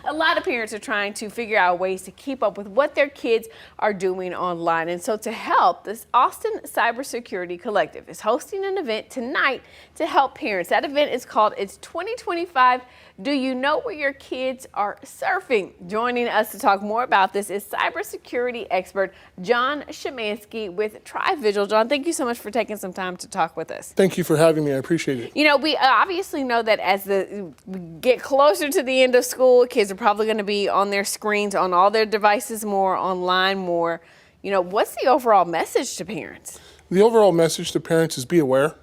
A lot of parents are trying to figure out ways to keep up with what their kids are doing online. And so to help, this Austin Cybersecurity Collective is hosting an event tonight to help parents. That event is called It's 2025. Do you know where your kids are surfing? Joining us to talk more about this is cybersecurity expert John Schimanski with Trivigil. John, thank you so much for taking some time to talk with us. Thank you for having me. I appreciate it. You know, we obviously know that as we get closer to the end of school, kids are probably going to be on their screens, on all their devices more, online more. You know, what's the overall message to parents? The overall message to parents is be aware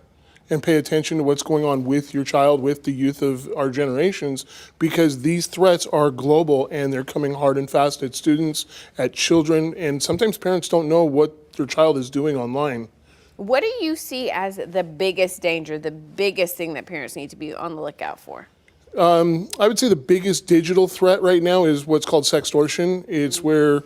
and pay attention to what's going on with your child, with the youth of our generations, because these threats are global and they're coming hard and fast at students, at children, and sometimes parents don't know what their child is doing online. What do you see as the biggest danger, the biggest thing that parents need to be on the lookout for? I would say the biggest digital threat right now is what's called sextortion. It's where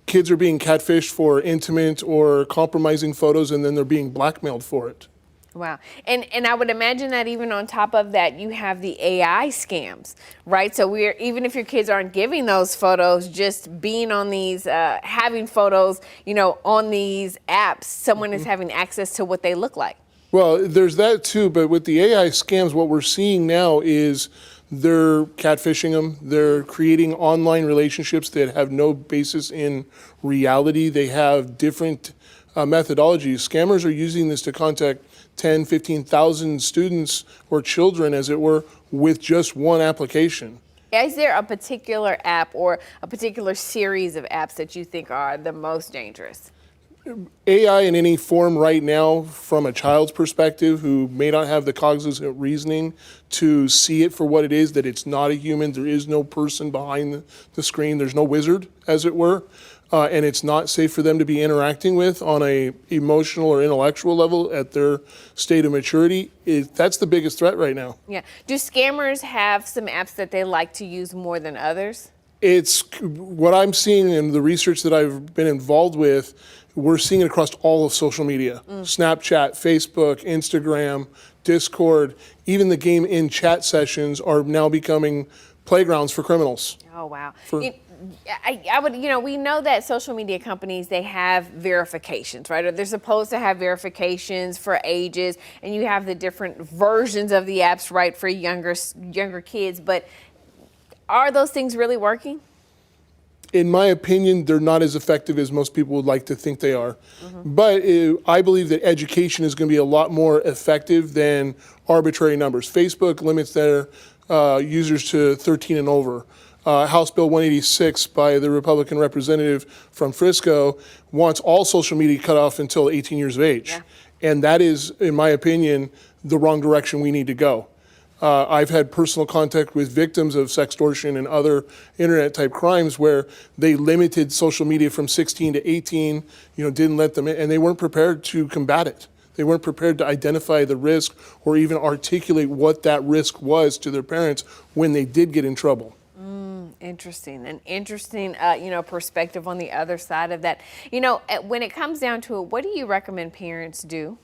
kids are being catfished for intimate or compromising photos and then they're being blackmailed for it. Wow. And I would imagine that even on top of that, you have the AI scams, right? So even if your kids aren't giving those photos, just being on these, having photos, you know, on these apps, someone is having access to what they look like. Well, there's that too, but with the AI scams, what we're seeing now is they're catfishing them. They're creating online relationships that have no basis in reality. They have different methodologies. Scammers are using this to contact 10, 15,000 students or children, as it were, with just one application. Is there a particular app or a particular series of apps that you think are the most dangerous? AI in any form right now, from a child's perspective who may not have the cognitive reasoning to see it for what it is, that it's not a human, there is no person behind the screen, there's no wizard, as it were, and it's not safe for them to be interacting with on a emotional or intellectual level at their state of maturity. That's the biggest threat right now. Yeah. Do scammers have some apps that they like to use more than others? It's what I'm seeing in the research that I've been involved with. We're seeing it across all of social media, Snapchat, Facebook, Instagram, Discord, even the game in chat sessions are now becoming playgrounds for criminals. Oh, wow. We know that social media companies, they have verifications, right? Or they're supposed to have verifications for ages, and you have the different versions of the apps, right, for younger kids. But are those things really working? In my opinion, they're not as effective as most people would like to think they are. But I believe that education is going to be a lot more effective than arbitrary numbers. Facebook limits their users to 13 and over. House Bill 186 by the Republican representative from Frisco wants all social media cut off until 18 years of age. Yeah. And that is, in my opinion, the wrong direction we need to go. I've had personal contact with victims of sextortion and other internet type crimes where they limited social media from 16 to 18, didn't let them in, and they weren't prepared to combat it. They weren't prepared to identify the risk or even articulate what that risk was to their parents when they did get in trouble. Interesting. An interesting, perspective on the other side of that. When it comes down to it, what do you recommend parents do?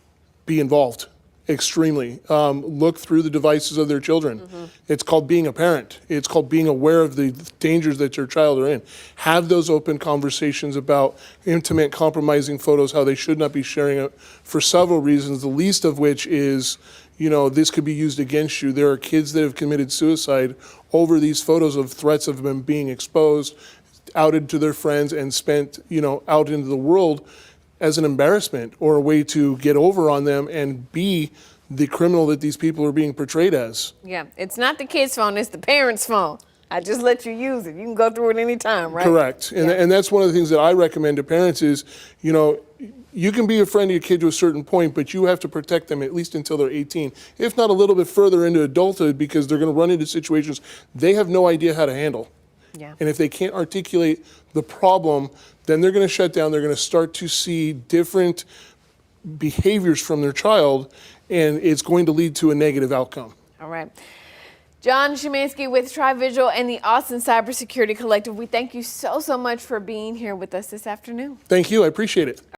Be involved. Extremely. Look through the devices of their children. It's called being a parent. It's called being aware of the dangers that your child are in. Have those open conversations about intimate, compromising photos, how they should not be sharing it for several reasons, the least of which is, this could be used against you. There are kids that have committed suicide over these photos of threats of them being exposed, outed to their friends, and spent, out into the world as an embarrassment or a way to get over on them and be the criminal that these people are being portrayed as. Yeah, it's not the kid's phone, it's the parent's phone. I just let you use it. You can go through it anytime, right? Correct. And that's one of the things that I recommend to parents is, you can be a friend of your kid to a certain point, but you have to protect them at least until they're 18, if not a little bit further into adulthood, because they're going to run into situations they have no idea how to handle. Yeah. And if they can't articulate the problem, then they're going to shut down. They're going to start to see different behaviors from their child, and it's going to lead to a negative outcome. All right. John Schimanski with Trivigil and the Austin Cybersecurity Collective. We thank you so much for being here with us this afternoon. Thank you. I appreciate it.